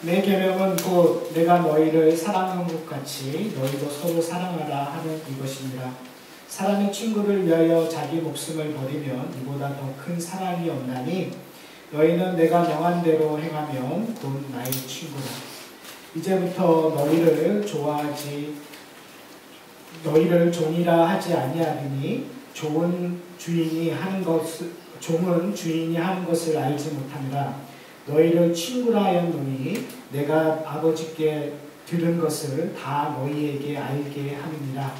내 계명은 곧 내가 너희를 사랑한 것 같이 너희도 서로 사랑하라 하는 이것이니라. 사람이 친구를 위하여 자기 목숨을 버리면 이보다 더 큰 사랑이 없나니 너희는 내가 명한 대로 행하면 곧 나의 친구라. 이제부터 너희를 종이라 하지 아니하리니 종은 주인이 하는 것을 알지 못함이라. 너희를 친구라 하였노니 내가 아버지께 들은 것을 다 너희에게 알게 함이니라.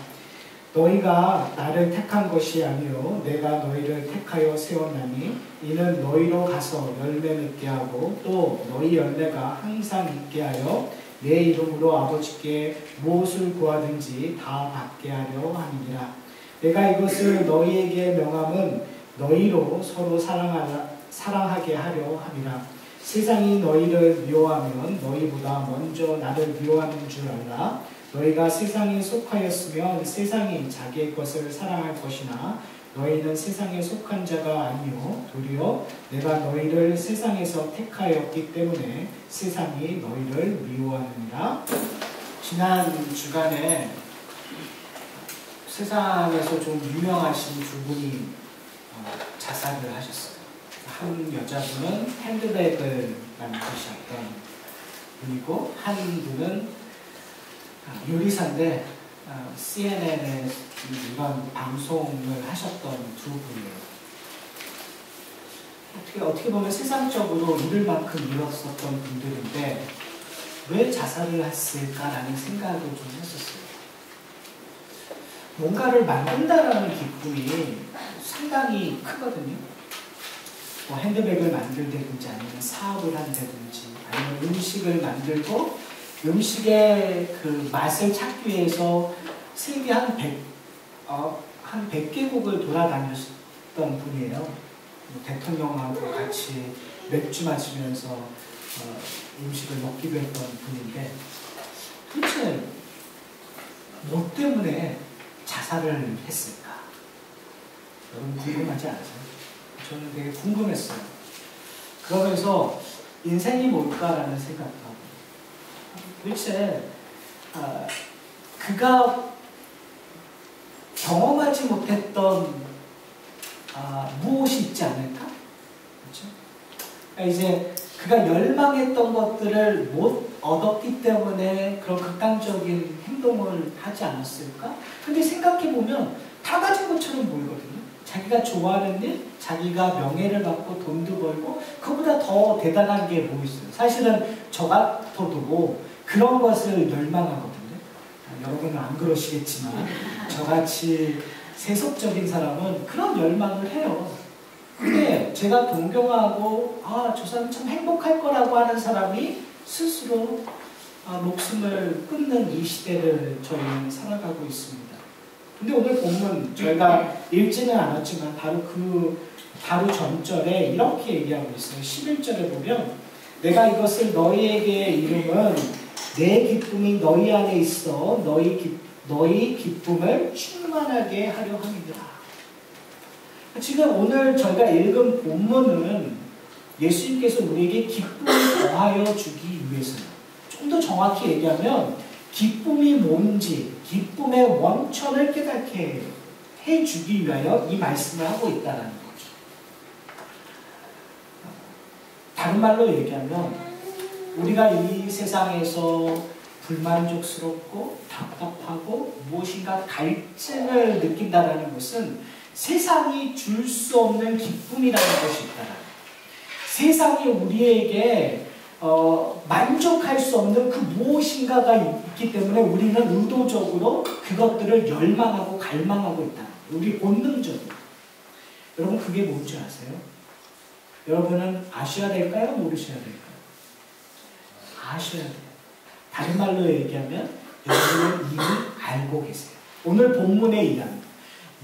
너희가 나를 택한 것이 아니요 내가 너희를 택하여 세웠나니 이는 너희로 가서 열매 맺게 하고 또 너희 열매가 항상 있게 하여 내 이름으로 아버지께 무엇을 구하든지 다 받게 하려 함이니라. 내가 이것을 너희에게 명함은 너희로 서로 사랑하게 하려 함이라. 세상이 너희를 미워하면 너희보다 먼저 나를 미워하는 줄 알라. 너희가 세상에 속하였으면 세상이 자기의 것을 사랑할 것이나 너희는 세상에 속한 자가 아니요 도리어 내가 너희를 세상에서 택하였기 때문에 세상이 너희를 미워하느니라. 지난 주간에 세상에서 좀 유명하신 두 분이 자살을 하셨어요. 한 여자분은 핸드백을 만드셨던 분이고 한 분은 요리사인데 CNN에 이런 방송을 하셨던 두 분이에요. 어떻게 보면 세상적으로 잃을 만큼 잃었었던 분들인데 왜 자살을 했을까라는 생각을 좀 했었어요. 뭔가를 만든다라는 기쁨이 상당히 크거든요. 뭐 핸드백을 만들든지 아니면 사업을 한다든지 아니면 음식을 만들고 음식의 그 맛을 찾기 위해서 세계 한 100개국을 돌아다녔던 분이에요. 대통령하고 같이 맥주 마시면서 음식을 먹기도 했던 분인데 도대체 뭐 때문에 자살을 했을까? 여러분 궁금하지 않으세요? 저는 되게 궁금했어요. 그러면서 인생이 뭘까라는 생각도 하고 도대체 그가 경험하지 못했던 무엇이 있지 않을까? 그렇죠? 그러니까 이제 그가 열망했던 것들을 못 얻었기 때문에 그런 극단적인 행동을 하지 않았을까? 근데 생각해보면 다 가진 것처럼 보이거든요. 자기가 좋아하는 일, 자기가 명예를 받고 돈도 벌고 그보다 더 대단한 게 뭐 있어요? 사실은 저 같아도 그런 것을 열망하거든요. 여러분은 안 그러시겠지만 저같이 세속적인 사람은 그런 열망을 해요. 근데 제가 동경하고 저 사람 참 행복할 거라고 하는 사람이 스스로 목숨을 끊는 이 시대를 저희는 살아가고 있습니다. 근데 오늘 본문 저희가 읽지는 않았지만 바로 전절에 이렇게 얘기하고 있어요. 11절에 보면 내가 이것을 너희에게 이름은 내 기쁨이 너희 안에 있어 너희 기쁨을 충만하게 하려 함이라. 지금 오늘 저희가 읽은 본문은 예수님께서 우리에게 기쁨을 더하여 주기 위해서요. 좀 더 정확히 얘기하면 기쁨이 뭔지 기쁨의 원천을 깨닫게 해주기 위하여 이 말씀을 하고 있다는 거죠. 다른 말로 얘기하면 우리가 이 세상에서 불만족스럽고 답답하고 무엇인가 갈증을 느낀다는 것은 세상이 줄 수 없는 기쁨이라는 것이 있다는 거예요. 세상이 우리에게 만족할 수 없는 그 무엇인가가 있기 때문에 우리는 의도적으로 그것들을 열망하고 갈망하고 있다는 거예요. 우리 본능적으로. 여러분 그게 뭔지 아세요? 여러분은 아셔야 될까요? 모르셔야 될까요? 아셔야 돼요. 다른 말로 얘기하면 여러분은 이미 알고 계세요. 오늘 본문의 이야기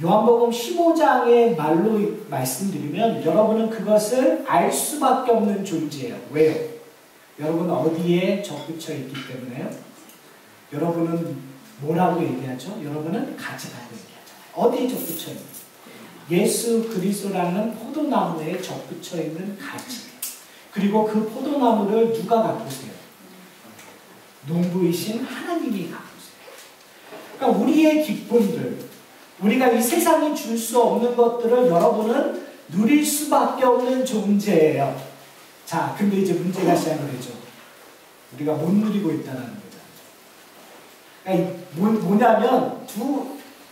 요한복음 15장의 말로 말씀드리면 여러분은 그것을 알 수밖에 없는 존재예요. 왜요? 여러분은 어디에 접붙여 있기 때문에요? 여러분은 뭐라고 얘기하죠? 여러분은 가지라고 얘기하잖아요. 어디에 접붙여 있는? 예수 그리스도라는 포도나무에 접붙여 있는 가지. 그리고 그 포도나무를 누가 가꾸세요? 농부이신 하나님이 갖고 있어요. 그러니까 우리의 기쁨들, 우리가 이 세상이 줄 수 없는 것들을 여러분은 누릴 수밖에 없는 존재예요. 자, 근데 이제 문제가 시작을 되죠. 우리가 못 누리고 있다는 거죠. 그러니까 뭐냐면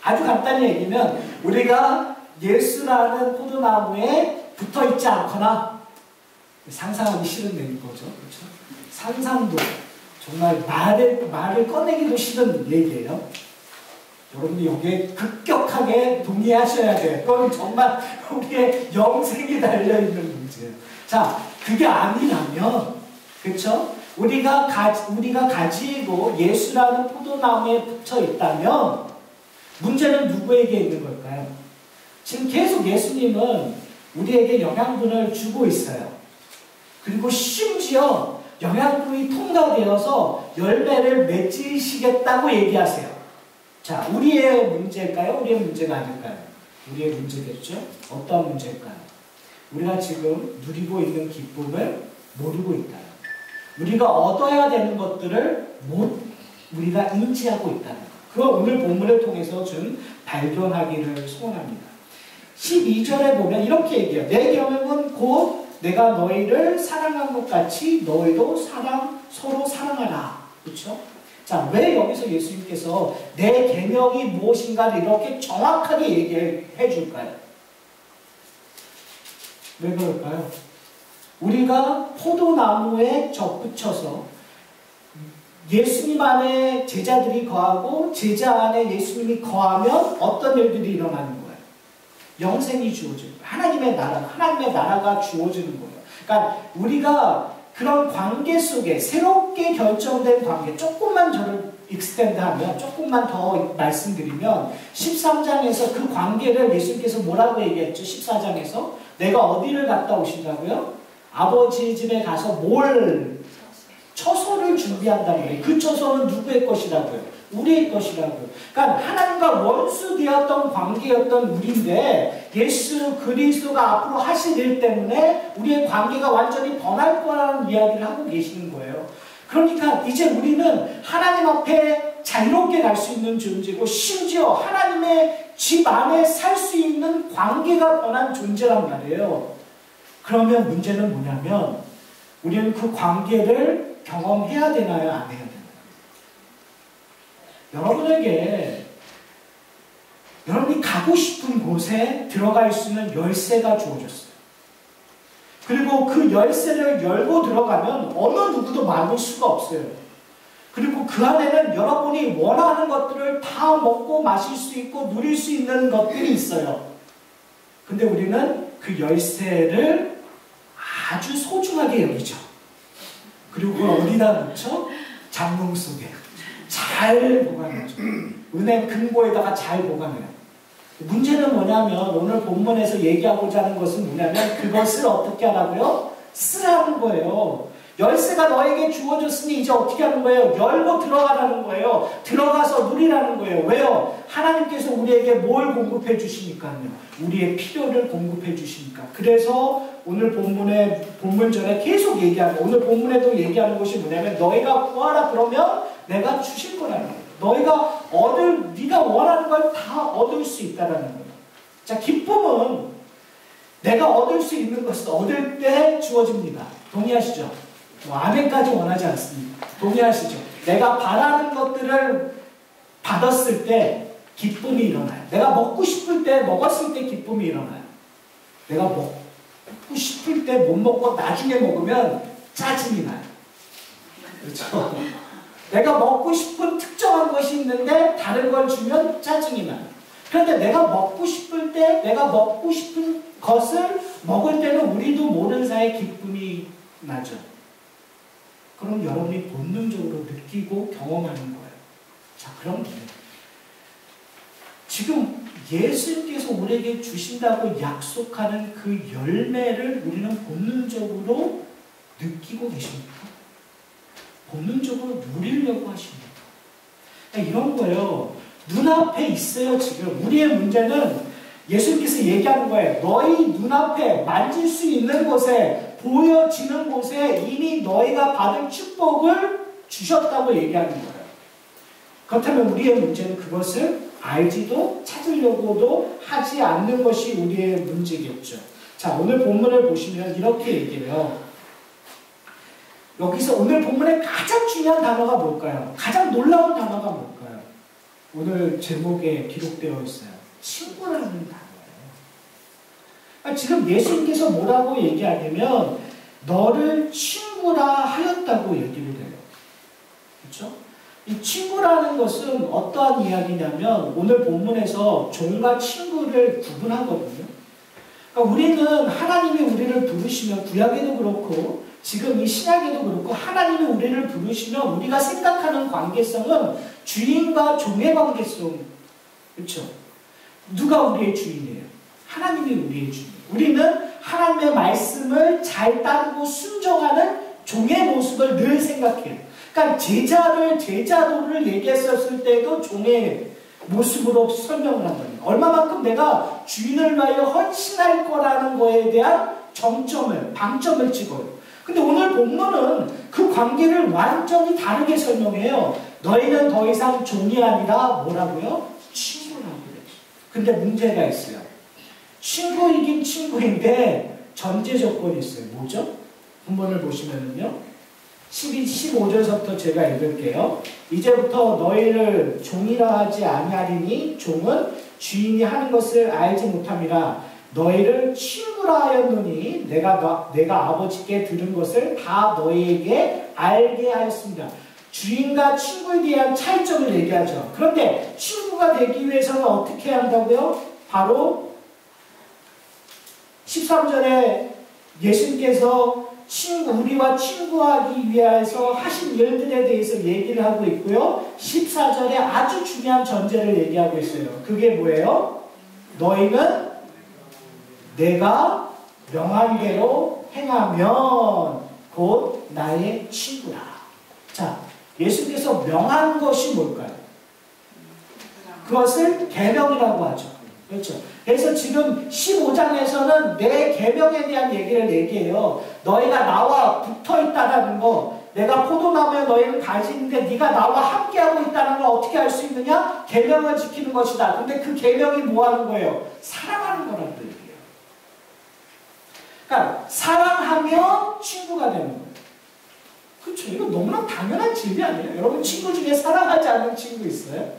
아주 간단히 얘기하면 우리가 예수라는 포도나무에 붙어 있지 않거나 상상하기 싫은 거죠. 그렇죠? 상상도 정말 말을 꺼내기도 싫은 얘기예요. 여러분이 여기에 급격하게 동의하셔야 돼요. 그건 정말 우리의 영생이 달려있는 문제예요. 자, 그게 아니라면, 그렇죠? 우리가 가지고 예수라는 포도나무에 붙여 있다면 문제는 누구에게 있는 걸까요? 지금 계속 예수님은 우리에게 영양분을 주고 있어요. 그리고 심지어 영양분이 통과되어서 열매를 맺으시겠다고 얘기하세요. 자, 우리의 문제일까요? 우리의 문제가 아닐까요? 우리의 문제겠죠? 어떤 문제일까요? 우리가 지금 누리고 있는 기쁨을 모르고 있다. 우리가 얻어야 되는 것들을 우리가 인지하고 있다는 것. 그걸 오늘 본문을 통해서 좀 발견하기를 소원합니다. 12절에 보면 이렇게 얘기해요. 내 계명은 곧 내가 너희를 사랑한 것 같이 너희도 서로 사랑하라. 그렇죠? 자, 왜 여기서 예수님께서 내 계명이 무엇인가를 이렇게 정확하게 얘기해 줄까요? 왜 그럴까요? 우리가 포도나무에 접붙여서 예수님 안에 제자들이 거하고 제자 안에 예수님이 거하면 어떤 일들이 일어나는 거예요? 영생이 주어지는 거예요. 하나님의 나라가 주어지는 거예요. 그러니까 우리가 그런 관계 속에 새롭게 결정된 관계, 조금만 저를 익스텐드하면, 조금만 더 말씀드리면 13장에서 그 관계를 예수님께서 뭐라고 얘기했죠? 14장에서 내가 어디를 갔다 오신다고요? 아버지 집에 가서 처소를 준비한다는 거예요. 그 처소는 누구의 것이라고요? 우리의 것이라고요. 그러니까 하나님과 원수 되었던 관계였던 우리인데 예수 그리스도가 앞으로 하실 일 때문에 우리의 관계가 완전히 변할 거라는 이야기를 하고 계시는 거예요. 그러니까 이제 우리는 하나님 앞에 자유롭게 갈 수 있는 존재고 심지어 하나님의 집 안에 살 수 있는 관계가 변한 존재란 말이에요. 그러면 문제는 뭐냐면 우리는 그 관계를 경험해야 되나요? 안 해야 되나요? 여러분에게 여러분이 가고 싶은 곳에 들어갈 수 있는 열쇠가 주어졌어요. 그리고 그 열쇠를 열고 들어가면 어느 누구도 막을 수가 없어요. 그리고 그 안에는 여러분이 원하는 것들을 다 먹고 마실 수 있고 누릴 수 있는 것들이 있어요. 근데 우리는 그 열쇠를 아주 소중하게 여기죠. 그리고 그걸 어디다 놓죠? 장롱 속에 잘 보관하죠. 은행 금고에다가 잘 보관해요. 문제는 뭐냐면 오늘 본문에서 얘기하고자 하는 것은 뭐냐면 그것을 어떻게 하라고요? 쓰라는 거예요. 열쇠가 너에게 주어졌으니 이제 어떻게 하는 거예요? 열고 들어가라는 거예요. 들어가서 누리라는 거예요. 왜요? 하나님께서 우리에게 뭘 공급해 주시니까요? 우리의 필요를 공급해 주시니까. 그래서 오늘 본문전에 계속 얘기하는, 오늘 본문에도 얘기하는 것이 뭐냐면 너희가 구하라 그러면 내가 주실 거라는 거예요. 네가 원하는 걸 다 얻을 수 있다는 거예요. 자, 기쁨은 내가 얻을 수 있는 것을 얻을 때 주어집니다. 동의하시죠? 아멘까지 원하지 않습니다. 동의하시죠? 내가 바라는 것들을 받았을 때 기쁨이 일어나요. 내가 먹고 싶을 때 먹었을 때 기쁨이 일어나요. 내가 먹고 싶을 때 못 먹고 나중에 먹으면 짜증이 나요. 그렇죠? 내가 먹고 싶은 특정한 것이 있는데 다른 걸 주면 짜증이 나요. 그런데 내가 먹고 싶을 때 내가 먹고 싶은 것을 먹을 때는 우리도 모르는 사이에 기쁨이 나죠. 그럼 여러분이 본능적으로 느끼고 경험하는 거예요. 자, 그럼 지금 예수님께서 우리에게 주신다고 약속하는 그 열매를 우리는 본능적으로 느끼고 계십니까? 본능적으로 누리려고 하십니까? 이런 거예요. 눈앞에 있어요, 지금. 우리의 문제는 예수님께서 얘기하는 거예요. 너희 눈앞에 만질 수 있는 곳에, 보여지는 곳에 이미 너희가 받은 축복을 주셨다고 얘기하는 거예요. 그렇다면 우리의 문제는 그것을 알지도 찾으려고도 하지 않는 것이 우리의 문제겠죠. 자, 오늘 본문을 보시면 이렇게 얘기해요. 여기서 오늘 본문의 가장 중요한 단어가 뭘까요? 가장 놀라운 단어가 뭘까요? 오늘 제목에 기록되어 있어요. 친구라는 단어예요. 그러니까 지금 예수님께서 뭐라고 얘기하냐면 너를 친구라 하였다고 얘기를 해요. 그렇죠? 이 친구라는 것은 어떠한 이야기냐면 오늘 본문에서 종과 친구를 구분하거든요. 그러니까 우리는 하나님이 우리를 부르시면 구약에도 그렇고 지금 이 신약에도 그렇고 하나님이 우리를 부르시면 우리가 생각하는 관계성은 주인과 종의 관계성. 그렇죠? 누가 우리의 주인이에요? 하나님이 우리의 주인. 우리는 하나님의 말씀을 잘 따르고 순종하는 종의 모습을 늘 생각해요. 그러니까 제자도를 얘기했었을 때도 종의 모습으로 설명을 한 거예요. 얼마만큼 내가 주인을 위하여 헌신할 거라는 거에 대한 방점을 찍어요. 근데 오늘 본문은 그 관계를 완전히 다르게 설명해요. 너희는 더 이상 종이 아니라 뭐라고요? 친구라고 그래요. 근데 문제가 있어요. 친구이긴 친구인데 전제 조건이 있어요. 뭐죠? 본문을 보시면은요. 15절부터 제가 읽을게요. 이제부터 너희를 종이라 하지 아니하리니 종은 주인이 하는 것을 알지 못함이라 너희를 친구라 하였노니 내가 아버지께 들은 것을 다 너희에게 알게 하였습니다. 주인과 친구에 대한 차이점을 얘기하죠. 그런데 친구가 되기 위해서는 어떻게 한다고요? 바로 13절에 예수님께서 우리와 친구하기 위해서 하신 일들에 대해서 얘기를 하고 있고요. 14절에 아주 중요한 전제를 얘기하고 있어요. 그게 뭐예요? 너희는 내가 명한 대로 행하면 곧 나의 친구라. 자, 예수님께서 명한 것이 뭘까요? 그것을 계명이라고 하죠. 그렇죠. 그래서 지금 15장에서는 내 계명에 대한 얘기를 얘기해요. 너희가 나와 붙어있다는 거, 내가 포도나무에 너희는 가지는데 네가 나와 함께하고 있다는 걸 어떻게 알 수 있느냐? 계명을 지키는 것이다. 근데 그 계명이 뭐 하는 거예요? 사랑하는 거라는 얘기예요. 그러니까 사랑하면 친구가 되는 거예요. 그렇죠. 이거 너무나 당연한 진리 아니에요? 여러분 친구 중에 사랑하지 않는 친구 있어요?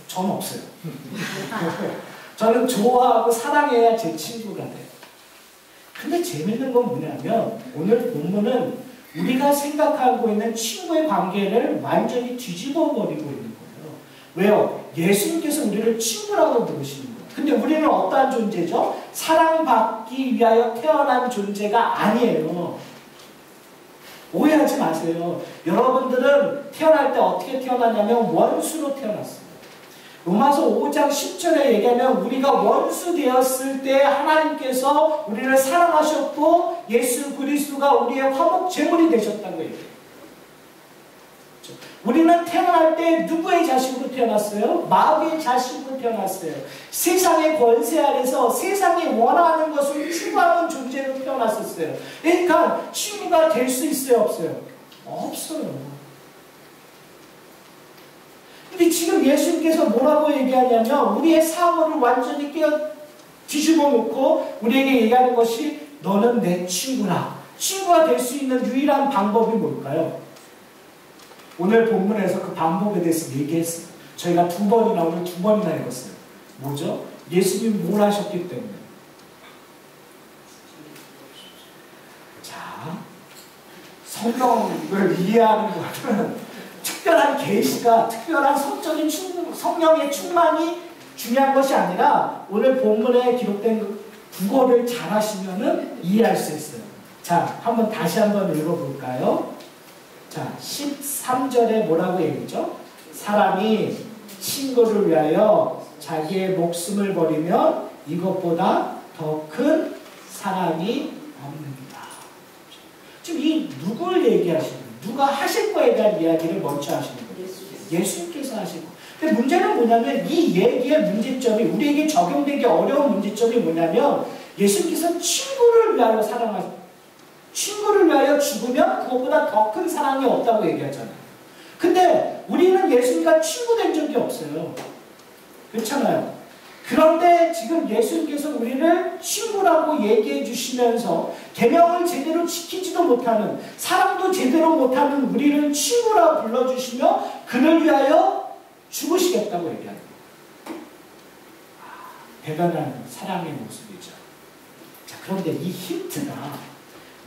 저는 없어요. 저는 좋아하고 사랑해야 제 친구가 돼요. 근데 재밌는 건 뭐냐면 오늘 본문은 우리가 생각하고 있는 친구의 관계를 완전히 뒤집어 버리고 있는 거예요. 왜요? 예수님께서 우리를 친구라고 부르시는 거예요. 근데 우리는 어떠한 존재죠? 사랑받기 위하여 태어난 존재가 아니에요. 오해하지 마세요. 여러분들은 태어날 때 어떻게 태어났냐면 원수로 태어났어요. 로마서 5장 10절에 얘기하면 우리가 원수 되었을 때 하나님께서 우리를 사랑하셨고 예수 그리스도가 우리의 화목 제물이 되셨다고 얘기해요. 우리는 태어날 때 누구의 자식으로 태어났어요? 마귀의 자식으로 태어났어요. 세상의 권세 아래서 세상이 원하는 것을 추구하는 존재로 태어났었어요. 그러니까 친구가 될 수 있어요? 없어요? 없어요. 근데 지금 예수님께서 뭐라고 얘기하냐면 우리의 사고를 완전히 뒤집어 놓고 우리에게 얘기하는 것이 너는 내 친구라. 친구가 될 수 있는 유일한 방법이 뭘까요? 오늘 본문에서 그 방법에 대해서 얘기했어요. 저희가 오늘 2번이나 읽었어요. 뭐죠? 예수님이 뭘 하셨기 때문에. 자, 성경을 이해하는 것은 특별한 계시가, 특별한 성령의 충만이 중요한 것이 아니라 오늘 본문에 기록된 국어를 잘 하시면은 이해할 수 있어요. 자, 다시 한번 읽어볼까요? 자, 13절에 뭐라고 얘기죠? 사람이 친구를 위하여 자기의 목숨을 버리면 이것보다 더 큰 사랑이 없느니라. 지금 이 누굴 얘기하시는 거예요? 누가 하실 거에 대한 이야기를 먼저 하시는 거예요? 예수님께서 하시고. 근데 문제는 뭐냐면 이 얘기의 문제점이 우리에게 적용되기 어려운 문제점이 뭐냐면 예수님께서 친구를 위하여 죽으면 그것보다 더 큰 사랑이 없다고 얘기하잖아요. 근데 우리는 예수님과 친구 된 적이 없어요. 그렇잖아요. 그런데 지금 예수님께서 우리를 친구라고 얘기해 주시면서 계명을 제대로 지키지도 못하는, 사랑도 제대로 못하는 우리를 친구라고 불러주시며 그를 위하여 죽으시겠다고 얘기합니다. 대단한 사랑의 모습이죠. 자, 그런데 이 힌트가,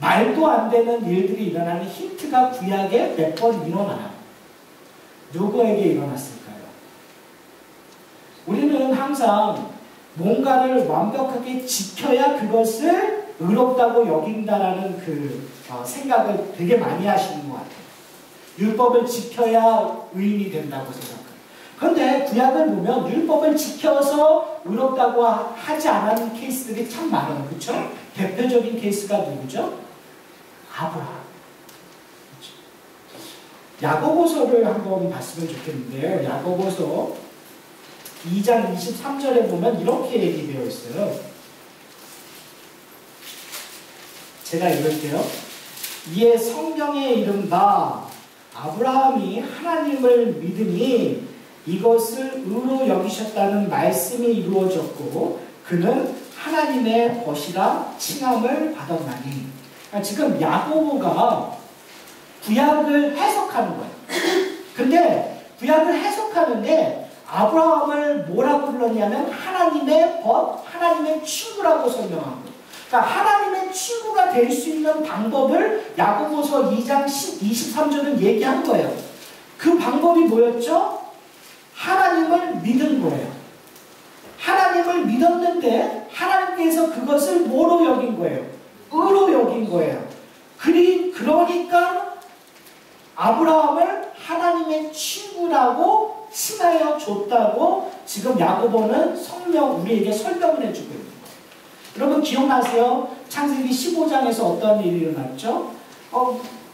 말도 안 되는 일들이 일어나는 힌트가 구약에 몇 번 일어나요. 누구에게 일어났을까요? 우리는 항상 뭔가를 완벽하게 지켜야 그것을 의롭다고 여긴다라는 생각을 되게 많이 하시는 것 같아요. 율법을 지켜야 의인이 된다고 생각해요. 그런데 구약을 보면 율법을 지켜서 의롭다고 하지 않은 케이스들이 참 많아요. 그렇죠? 대표적인 케이스가 누구죠? 아브라함. 그렇죠? 야고보서를 한번 봤으면 좋겠는데요. 야고보서 2장 23절에 보면 이렇게 얘기되어 있어요. 제가 읽을게요. 이에 성경에 이른바 아브라함이 하나님을 믿으니 이것을 의로 여기셨다는 말씀이 이루어졌고 그는 하나님의 벗이라 칭함을 받았나니. 지금 야고보가 구약을 해석하는 거예요. 근데 구약을 해석하는데 아브라함을 뭐라고 불렀냐면 하나님의 벗, 하나님의 친구라고 설명한 거예요. 그러니까 하나님의 친구가 될 수 있는 방법을 야고보서 2장 23절은 얘기한 거예요. 그 방법이 뭐였죠? 하나님을 믿은 거예요. 하나님을 믿었는데 하나님께서 그것을 뭐로 여긴 거예요? 의로 여긴 거예요. 그러니까 아브라함을 하나님의 친구라고 칭하여 줬다고 지금 야고보는 우리에게 설명을 해주고 있는 거예요. 여러분 기억나세요? 창세기 15장에서 어떤 일이 일어났죠?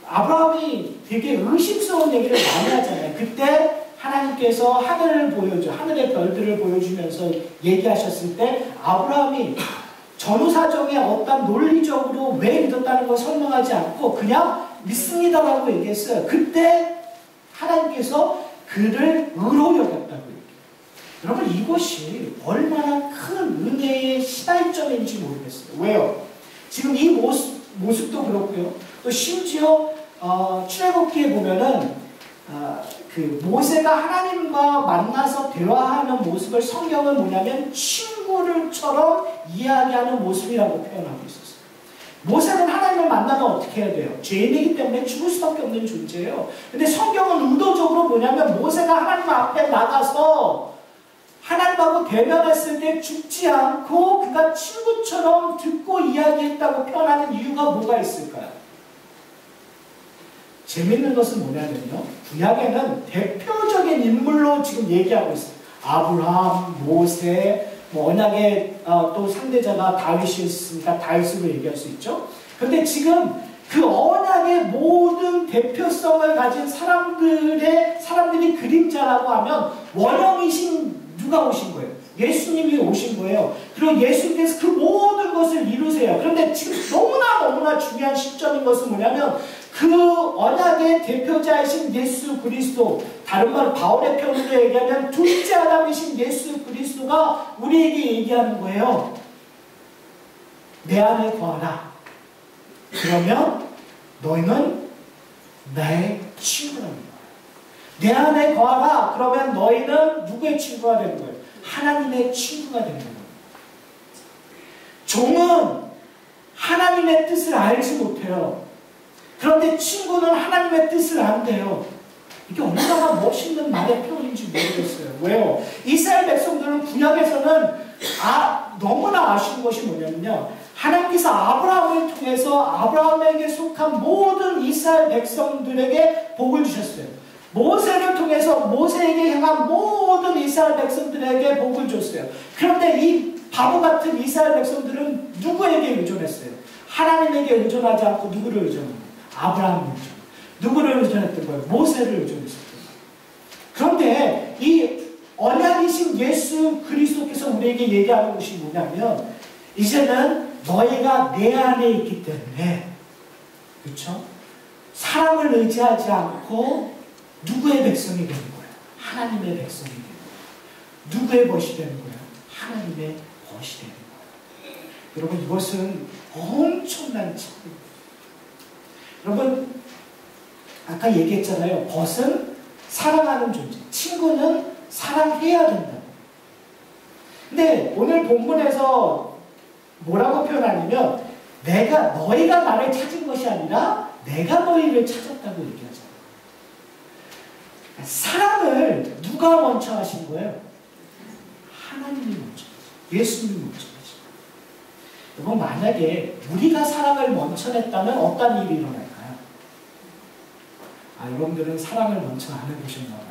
아브라함이 되게 의심스러운 얘기를 많이 하잖아요. 그때 하나님께서 하늘의 별들을 보여주면서 얘기하셨을 때 아브라함이 전후사정에 어떤 논리적으로 왜 믿었다는 걸 설명하지 않고 그냥 믿습니다라고 얘기했어요. 그때 하나님께서 그를 의로 여겼다고 얘기해요. 여러분 이것이 얼마나 큰 은혜의 시발점인지 모르겠어요. 왜요? 지금 이 모습도 그렇고요. 또 심지어 출애굽기에 보면은 모세가 하나님과 만나서 대화하는 모습을 성경은 뭐냐면 친구를처럼 이야기하는 모습이라고 표현하고 있었어요. 모세는 하나님을 만나면 어떻게 해야 돼요? 죄인이기 때문에 죽을 수밖에 없는 존재예요. 근데 성경은 의도적으로 뭐냐면 모세가 하나님 앞에 나가서 하나님하고 대면했을 때 죽지 않고 그가 친구처럼 듣고 이야기했다고 표현하는 이유가 뭐가 있을까요? 재밌는 것은 뭐냐면요. 구약에는 대표적인 인물로 지금 얘기하고 있어요. 아브라함, 모세, 언약의 또 상대자가 다윗이었으니까 다윗으로 얘기할 수 있죠. 그런데 지금 그 언약의 모든 대표성을 가진 사람들이 그림자라고 하면 원형이신 누가 오신 거예요? 예수님이 오신 거예요. 그리고 예수님께서 그 모든 것을 이루세요. 그런데 지금 너무나 중요한 시점인 것은 뭐냐면 그 언약의 대표자이신 예수 그리스도, 다른 말 바울의 표현으로 얘기하면 둘째 아담이신 예수 그리스도가 우리에게 얘기하는 거예요. 내 안에 거하라. 그러면 너희는 나의 친구라는 거예요. 내 안에 거하라. 그러면 너희는 누구의 친구가 되는 거예요? 하나님의 친구가 되는 거예요. 종은 하나님의 뜻을 알지 못해요. 그런데 친구는 하나님의 뜻을 안대요. 이게 얼마나 멋있는 말의 표현인지 모르겠어요. 왜요? 이스라엘 백성들은 구약에서는 너무나 아쉬운 것이 뭐냐면요. 하나님께서 아브라함을 통해서 아브라함에게 속한 모든 이스라엘 백성들에게 복을 주셨어요. 모세를 통해서 모세에게 향한 모든 이스라엘 백성들에게 복을 줬어요. 그런데 이 바보 같은 이스라엘 백성들은 누구에게 의존했어요? 하나님에게 의존하지 않고 누구를 의존합니까? 아브라함을 의존. 누구를 의존했던 거예요? 모세를 의존했었던 거예요. 그런데 이 언약이신 예수 그리스도께서 우리에게 얘기하는 것이 뭐냐면 이제는 너희가 내 안에 있기 때문에 그렇죠? 사람을 의지하지 않고 누구의 백성이 되는 거예요? 하나님의 백성이 되는 거예요. 누구의 벗이 되는 거예요? 하나님의 벗이 되는 거예요. 여러분, 이것은 엄청난 차이입니다. 여러분, 아까 얘기했잖아요. 벗은 사랑하는 존재, 친구는 사랑해야 된다. 근데 오늘 본문에서 뭐라고 표현하냐면 너희가 나를 찾은 것이 아니라 내가 너희를 찾았다고 얘기하잖아요. 사랑을 누가 먼저 하신 거예요? 하나님이 먼저 하죠. 예수님이 먼저 하죠. 여러분, 만약에 우리가 사랑을 먼저 냈다면 어떤 일이 일어날까요? 여러분들은 사랑을 먼저 안 해보셨나 봐요.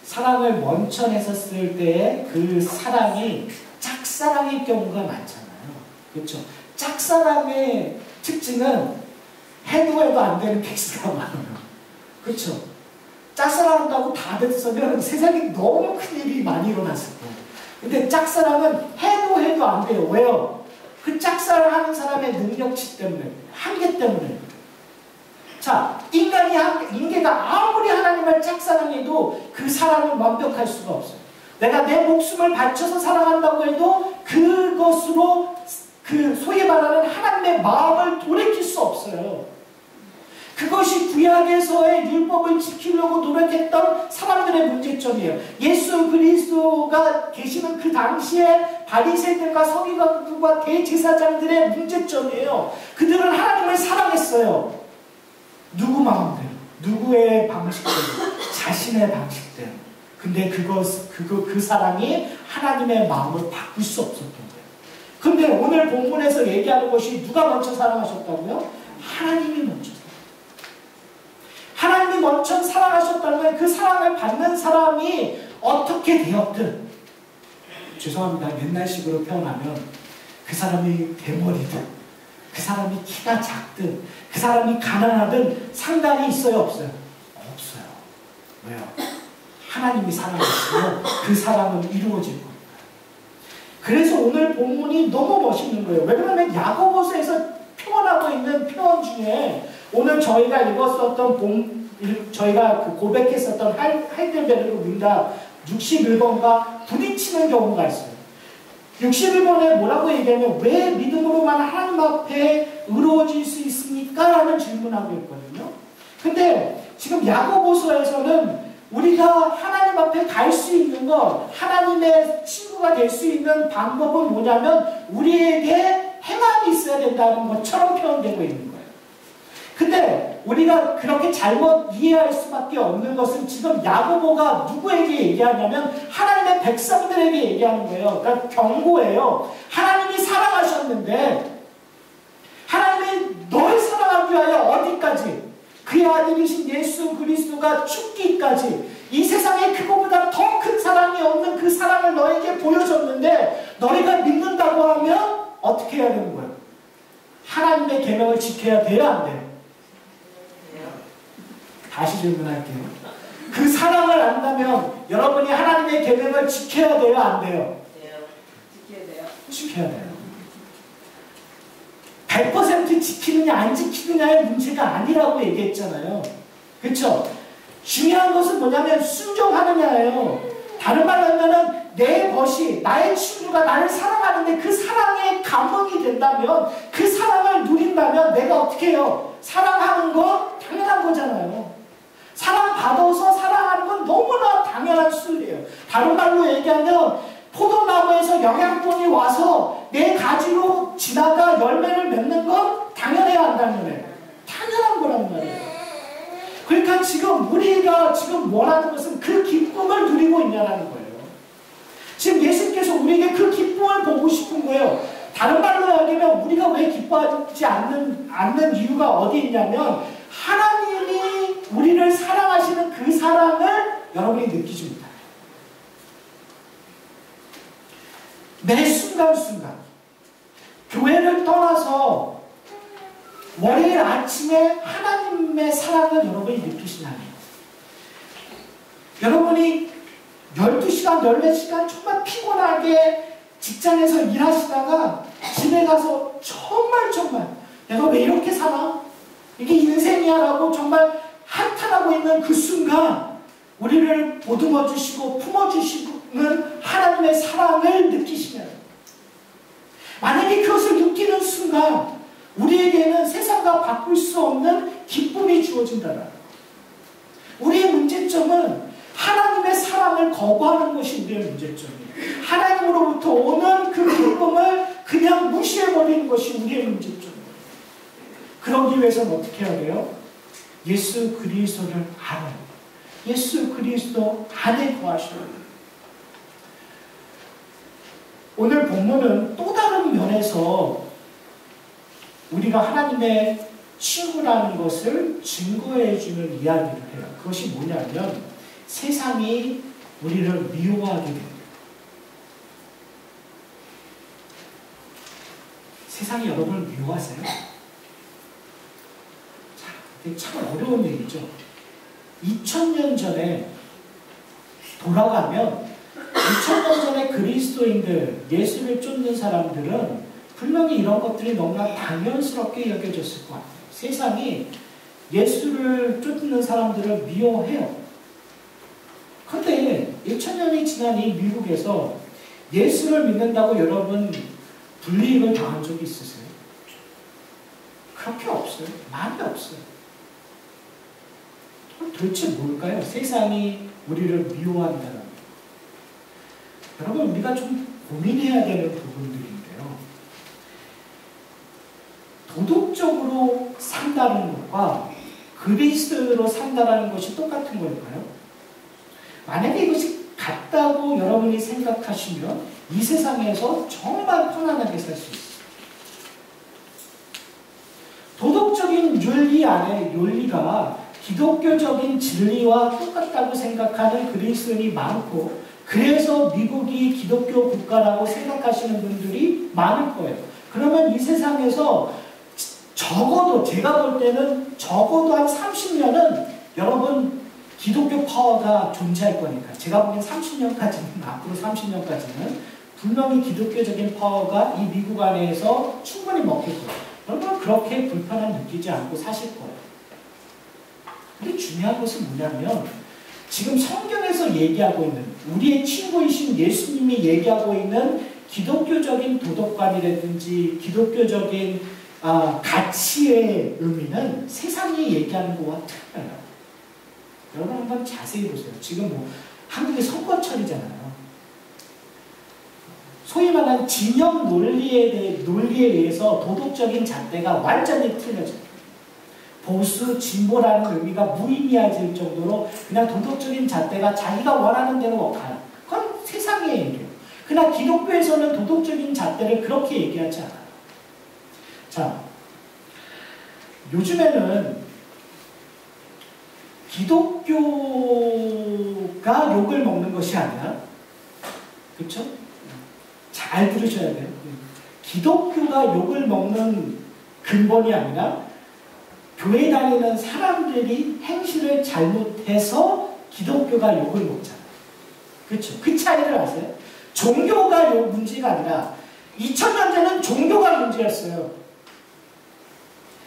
사랑을 먼저 냈었을 때의 그 사랑이 짝사랑일 경우가 많잖아요. 그렇죠? 짝사랑의 특징은 해도 안 되는 케이스가 많아요. 그렇죠? 짝사랑한다고 다 됐으면 세상에 너무 큰일이 많이 일어났을 거예요. 근데 짝사랑은 해도 안 돼요. 왜요? 그 짝사랑하는 사람의 능력치 때문에, 한계 때문에. 자, 인계가 아무리 하나님을 짝사랑해도 그 사랑은 완벽할 수가 없어요. 내가 내 목숨을 바쳐서 사랑한다고 해도 그것으로 그 소위 말하는 하나님의 마음을 돌이킬 수 없어요. 그것이 구약에서의 율법을 지키려고 노력했던 사람들의 문제점이에요. 예수 그리스도가 계시는 그 당시에 바리새인들과 서기관들과 대제사장들의 문제점이에요. 그들은 하나님을 사랑했어요. 누구 마음대로, 누구의 방식대로, 자신의 방식대로. 근데 그 사랑이 하나님의 마음을 바꿀 수 없었던 거예요. 근데 오늘 본문에서 얘기하는 것이 누가 먼저 사랑하셨다고요? 하나님이 먼저. 하나님이 먼저 사랑하셨다면 그 사랑을 받는 사람이 어떻게 되었든, 죄송합니다, 옛날식으로 표현하면 그 사람이 대머리든 그 사람이 키가 작든 그 사람이 가난하든 상관이 있어요, 없어요? 없어요. 왜요? 하나님이 사랑하시면 그 사랑은 이루어질 겁니다. 그래서 오늘 본문이 너무 멋있는 거예요. 왜 그러면 야고보서에서 표현하고 있는 표현 중에 오늘 저희가 읽었었던 저희가 고백했었던 하이델베르크 문답 61번과 부딪히는 경우가 있어요. 61번에 뭐라고 얘기하면 왜 믿음으로만 하나님 앞에 의로워질 수 있습니까? 라는 질문하고 있거든요. 근데 지금 야고보서에서는 우리가 하나님 앞에 갈 수 있는 것, 하나님의 친구가 될 수 있는 방법은 뭐냐면 우리에게 행함이 있어야 된다는 것처럼 표현되고 있는 거예요. 근데 우리가 그렇게 잘못 이해할 수밖에 없는 것은 지금 야고보가 누구에게 얘기하냐면 하나님의 백성들에게 얘기하는 거예요. 그러니까 경고예요. 하나님이 사랑하셨는데 하나님이 널 사랑하기 위하여 어디까지? 그의 아들이신 예수 그리스도가 죽기까지 이 세상에 그거보다 더 큰 사랑이 없는 그 사랑을 너에게 보여줬는데 너희가 믿는다고 하면 어떻게 해야 되는 거예요? 하나님의 계명을 지켜야 돼요, 안 돼요? 다시 질문할게요. 그 사랑을 안다면 여러분이 하나님의 계명을 지켜야 돼요, 안 돼요? 지켜야 돼요. 지켜야 돼요. 100% 지키느냐 안 지키느냐의 문제가 아니라고 얘기했잖아요. 그렇죠? 중요한 것은 뭐냐면 순종하느냐예요. 다른 말로 하면은 내 벗이, 나의 친구가 나를 사랑하는데 그 사랑에 감동이 된다면, 그 사랑을 누린다면 내가 어떻게 해요? 사랑하는 건 당연한 거잖아요. 사랑받아서 사랑하는 건 너무나 당연한 수준이에요. 다른 말로 얘기하면 포도나무에서 영양분이 와서 내 가지로 지나가 열매를 맺는 건 당연해야 한다는 거예요. 당연한 거란 말이에요. 그러니까 지금 우리가 지금 원하는 것은 그 기쁨을 누리고 있냐는 거예요. 지금 예수님께서 우리에게 그 기쁨을 보고 싶은 거예요. 다른 말로 얘기하면 우리가 왜 기뻐하지 않는 이유가 어디 있냐면 하나님이 우리를 사랑하시는 그 사랑을 여러분이 느끼지 못해요. 매 순간순간 교회를 떠나서 월요일 아침에 하나님의 사랑을 여러분이 느끼시나요? 여러분이 12시간, 14시간 정말 피곤하게 직장에서 일하시다가 집에 가서 정말 내가 왜 이렇게 사나? 이게 인생이야라고 정말 한탄하고 있는 그 순간 우리를 보듬어 주시고 품어 주시는 하나님의 사랑을 느끼시면, 만약에 그것을 느끼는 순간 우리에게는 세상과 바꿀 수 없는 기쁨이 주어진다는 거예요. 우리의 문제점은 하나님의 사랑을 거부하는 것이 우리의 문제점이에요. 하나님으로부터 오는 그 기쁨을 그냥 무시해버리는 것이 우리의 문제점이에요. 그러기 위해서는 어떻게 해야 돼요? 예수 그리스도를 알아요. 예수 그리스도 안에 거하셔야 돼요. 오늘 본문은 또 다른 면에서 우리가 하나님의 친구라는 것을 증거해주는 이야기를 해요. 그것이 뭐냐면 세상이 우리를 미워하게 됩니다. 세상이 여러분을 미워하세요? 자, 참 어려운 얘기죠. 2000년 전에 돌아가면 2000년 전에 그리스도인들, 예수를 쫓는 사람들은 분명히 이런 것들이 너무나 당연스럽게 여겨졌을 것 같아요. 세상이 예수를 쫓는 사람들을 미워해요. 그런데 2000년이 지난 이 미국에서 예수를 믿는다고 여러분 불이익을 당한 적이 있으세요? 그렇게 없어요. 많이 없어요. 도대체 뭘까요? 세상이 우리를 미워한다는 것. 여러분, 우리가 좀 고민해야 되는 부분들인데요. 도덕적으로 산다는 것과 그리스도로 산다는 것이 똑같은 걸까요? 만약에 이것이 같다고 여러분이 생각하시면 이 세상에서 정말 편안하게 살 수 있어요. 도덕적인 윤리 안에 윤리가 기독교적인 진리와 똑같다고 생각하는 그리스도인이 많고, 그래서 미국이 기독교 국가라고 생각하시는 분들이 많을 거예요. 그러면 이 세상에서 적어도, 제가 볼 때는 적어도 한 30년은 여러분 기독교 파워가 존재할 거니까, 제가 보기엔 30년까지는, 앞으로 30년까지는 분명히 기독교적인 파워가 이 미국 안에서 충분히 먹힐 거예요. 여러분 그렇게 불편함 느끼지 않고 사실 거예요. 근데 중요한 것은 뭐냐면, 지금 성경에서 얘기하고 있는, 우리의 친구이신 예수님이 얘기하고 있는 기독교적인 도덕관이라든지 기독교적인 가치의 의미는 세상이 얘기하는 것과 틀려요. 여러분 한번 자세히 보세요. 지금 뭐 한국의 선거철이잖아요. 소위 말하는 진영 논리에 의해서 도덕적인 잣대가 완전히 틀려져요. 보수, 진보라는 의미가 무의미해질 정도로 그냥 도덕적인 잣대가 자기가 원하는 대로 가요. 그건 세상의 얘기예요. 그러나 기독교에서는 도덕적인 잣대를 그렇게 얘기하지 않아요. 자, 요즘에는 기독교가 욕을 먹는 것이 아니라, 그렇죠? 잘 들으셔야 돼요. 기독교가 욕을 먹는 근본이 아니라 교회 다니는 사람들이 행실을 잘못해서 기독교가 욕을 먹잖아요. 그렇죠? 그 차이를 아세요? 종교가 문제가 아니라 2000년 전에는 종교가 문제였어요.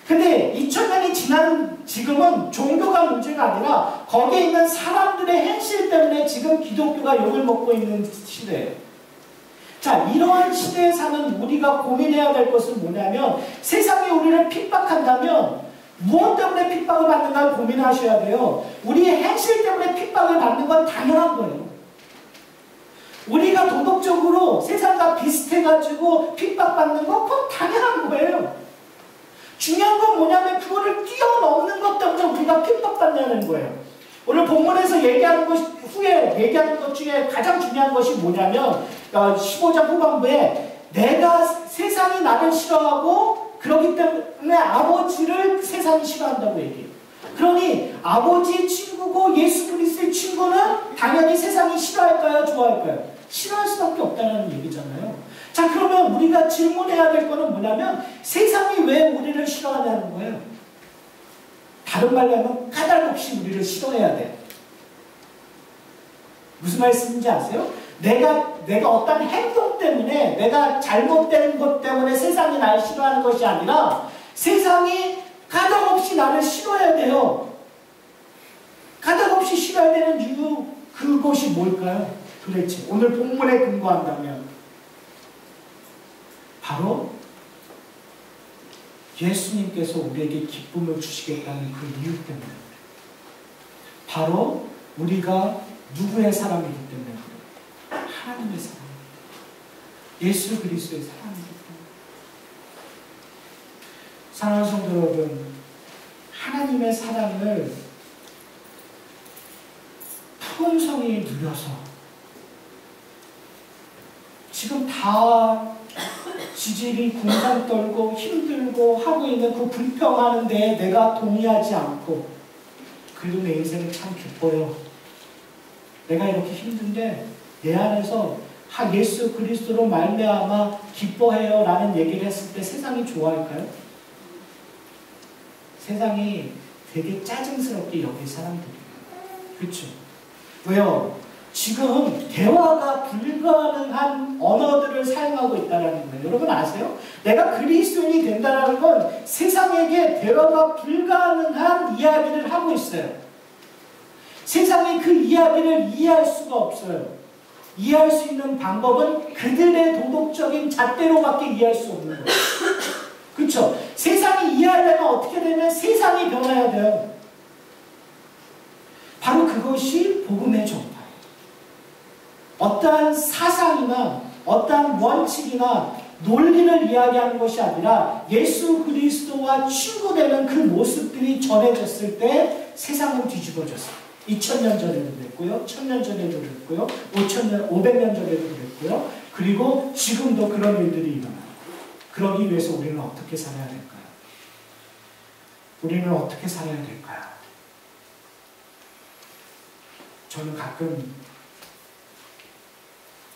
근데 2000년이 지난 지금은 종교가 문제가 아니라 거기에 있는 사람들의 행실 때문에 지금 기독교가 욕을 먹고 있는 시대예요. 자, 이러한 시대에 사는 우리가 고민해야 될 것은 뭐냐면, 세상이 우리를 핍박한다면 무엇 때문에 핍박을 받는가 고민하셔야 돼요. 우리의 행실 때문에 핍박을 받는 건 당연한 거예요. 우리가 도덕적으로 세상과 비슷해가지고 핍박받는 건 그건 당연한 거예요. 중요한 건 뭐냐면 그거를 뛰어넘는 것 때문에 우리가 핍박받냐는 거예요. 오늘 본문에서 얘기하는 것 후에 얘기하는 것 중에 가장 중요한 것이 뭐냐면 15장 후반부에 내가 세상이 나를 싫어하고 그렇기 때문에 아버지를 세상이 싫어한다고 얘기해요. 그러니 아버지의 친구고 예수 그리스도의 친구는 당연히 세상이 싫어할까요? 좋아할까요? 싫어할 수밖에 없다는 얘기잖아요. 자, 그러면 우리가 질문해야 될 거는 뭐냐면 세상이 왜 우리를 싫어하냐는 거예요. 다른 말로 하면 까닭없이 우리를 싫어해야 돼. 무슨 말씀인지 아세요? 내가 어떤 행동 때문에, 내가 잘못된 것 때문에 세상이 날 싫어하는 것이 아니라 세상이 까닭없이 나를 싫어해야 돼요. 가닥없이 싫어야 되는 이유, 그것이 뭘까요? 도대체 오늘 본문에 근거한다면 바로 예수님께서 우리에게 기쁨을 주시겠다는 그 이유 때문에, 바로 우리가 누구의 사람이기 때문에 그래요. 하나님의 사람, 예수 그리스도의 사람이기 때문에. 사랑하는 성도 여러분, 하나님의 사랑을 풍성히 누려서 지금 다 지질이 궁상 떨고 힘들고 하고 있는 그 불평하는 데에 내가 동의하지 않고, 그래도 내 인생은 참 기뻐요. 내가 이렇게 힘든데 내 안에서 예수 그리스도로 말미암아 기뻐해요 라는 얘기를 했을 때 세상이 좋아할까요? 세상이 되게 짜증스럽게 여길 사람들이에요. 그렇죠? 왜요? 지금 대화가 불가능한 언어들을 사용하고 있다는 거예요. 여러분 아세요? 내가 그리스도인이 된다는 건 세상에게 대화가 불가능한 이야기를 하고 있어요. 세상이 그 이야기를 이해할 수가 없어요. 이해할 수 있는 방법은 그들의 도덕적인 잣대로밖에 이해할 수 없는 거예요. 그렇죠? 세상이 이해하려면 어떻게 되면 세상이 변해야 돼요. 바로 그것이 복음의 전파예요. 어떠한 사상이나 어떠한 원칙이나 논리를 이야기하는 것이 아니라 예수 그리스도와 친구되는 그 모습들이 전해졌을 때 세상은 뒤집어졌어요. 2000년 전에도 그랬고요, 1000년 전에도 그랬고요, 500년 전에도 그랬고요, 그리고 지금도 그런 일들이 일어나요. 그러기 위해서 우리는 어떻게 살아야 될까요? 우리는 어떻게 살아야 될까요? 저는 가끔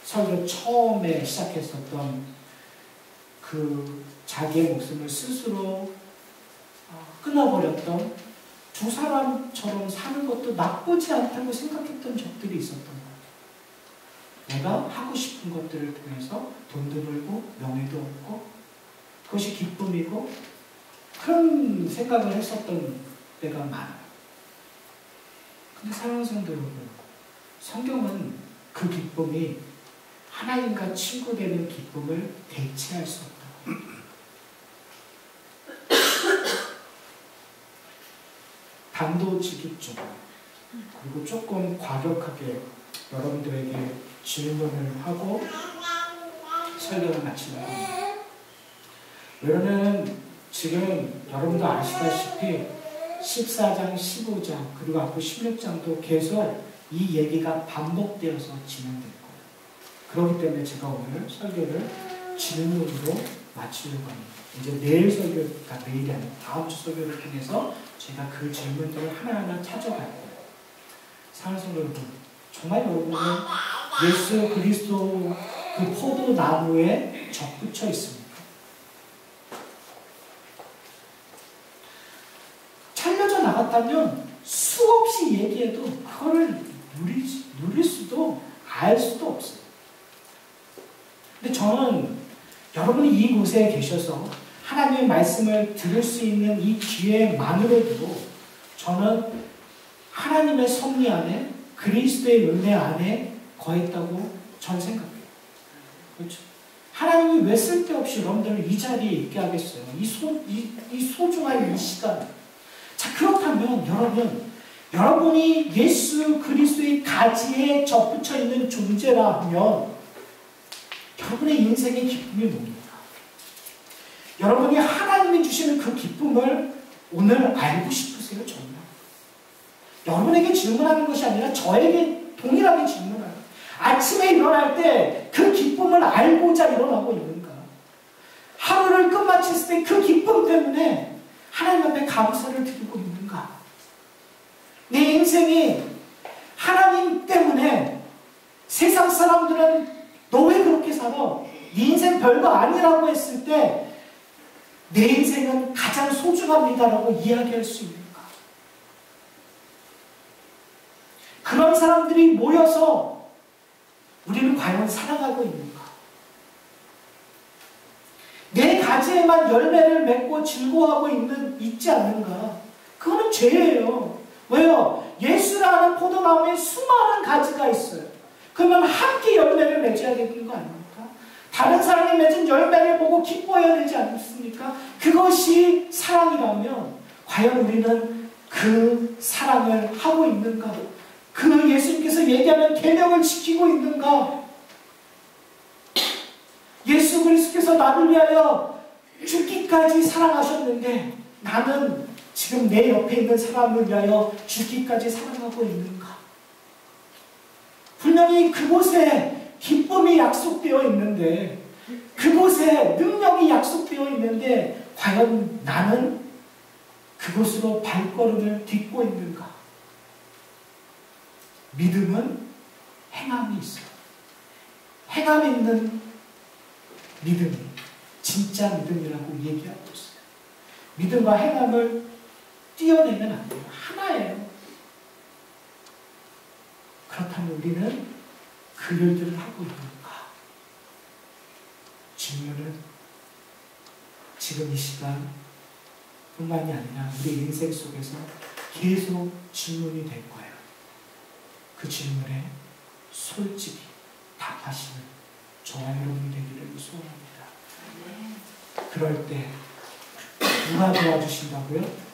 설교 처음에 시작했었던 그 자기의 목숨을 스스로 끊어버렸던 두 사람처럼 사는 것도 나쁘지 않다고 생각했던 적들이 있었던 거예요. 내가 하고 싶은 것들을 통해서 돈도 벌고 명예도 얻고 그것이 기쁨이고, 그런 생각을 했었던 때가 많아요. 근데 사랑하는 성도 여러분, 성경은 그 기쁨이 하나님과 친구되는 기쁨을 대체할 수 없다. 단도직입적으로, 그리고 조금 과격하게 여러분들에게 질문을 하고 설교를 마치려고 합니다. 왜냐하면 지금 여러분도 아시다시피 14장, 15장, 그리고 앞으로 16장도 계속 이 얘기가 반복되어서 진행될 거예요. 그렇기 때문에 제가 오늘 설교를 질문으로 마치려고 합니다. 이제 내일 설교가 내일이 아니라 다음 주 설교를 통해서 제가 그 질문들을 하나하나 찾아갈 거예요. 사랑하는 성도 여러분, 정말 여러분은 예수 그리스도 그 포도나무에 접붙여 있습니까? 살려져 나갔다면 수없이 얘기해도 그거를 누릴 수도 알 수도 없어요. 근데 저는 여러분이 이곳에 계셔서 하나님의 말씀을 들을 수 있는 이 기회만으로도 저는 하나님의 섭리 안에, 그리스도의 은혜 안에 거했다고 저는 생각해요. 그렇죠? 하나님이 왜 쓸데없이 여러분들을 이 자리에 있게 하겠어요? 이 소중한 이 시간. 자, 그렇다면 여러분이 예수 그리스도의 가지에 접붙여 있는 존재라 하면 여러분의 인생의 기쁨이 뭡니까? 여러분이 하나님이 주시는 그 기쁨을 오늘 알고 싶으세요? 정말? 여러분에게 질문하는 것이 아니라 저에게 동일하게 질문하는, 아침에 일어날 때 그 기쁨을 알고자 일어나고 있는가? 하루를 끝마쳤을 때 그 기쁨 때문에 하나님 앞에 감사를 드리고 있는가? 내 인생이 하나님 때문에 세상 사람들은 너 왜 그렇게 살아? 네 인생 별거 아니라고 했을 때 내 인생은 가장 소중합니다라고 이야기할 수 있는가? 그런 사람들이 모여서 우리는 과연 살아가고 있는가? 내 가지에만 열매를 맺고 즐거워하고 있지 않는가? 그거는 죄예요. 왜요? 예수라는 포도나무에 수많은 가지가 있어요. 그러면 함께 열매를 맺어야 되는 거 아닙니까? 다른 사람이 맺은 열매를 보고 기뻐해야 되지 않습니까? 그것이 사랑이라면 과연 우리는 그 사랑을 하고 있는가? 그 예수님께서 얘기하는 계명을 지키고 있는가? 예수 그리스도께서 나를 위하여 죽기까지 사랑하셨는데 나는 지금 내 옆에 있는 사람을 위하여 죽기까지 사랑하고 있는가? 분명히 그곳에 기쁨이 약속되어 있는데, 그곳에 능력이 약속되어 있는데 과연 나는 그곳으로 발걸음을 딛고 있는가? 믿음은 행함이 있어요. 행함이 있는 믿음이 진짜 믿음이라고 얘기하고 있어요. 믿음과 행함을 띄어내면 안 돼요. 하나예요. 그렇다면 우리는 그 일들을 하고 있는가? 질문은 지금 이 시간 뿐만이 아니라 우리 인생 속에서 계속 질문이 될 거예요. 그 질문에 솔직히 답하시는 저와 여러분이 되기를 소원합니다. 그럴 때 누가 도와주신다고요?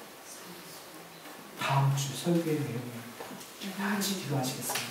다음 주 설교의 내용입니다. 다 같이 기도하시겠습니다.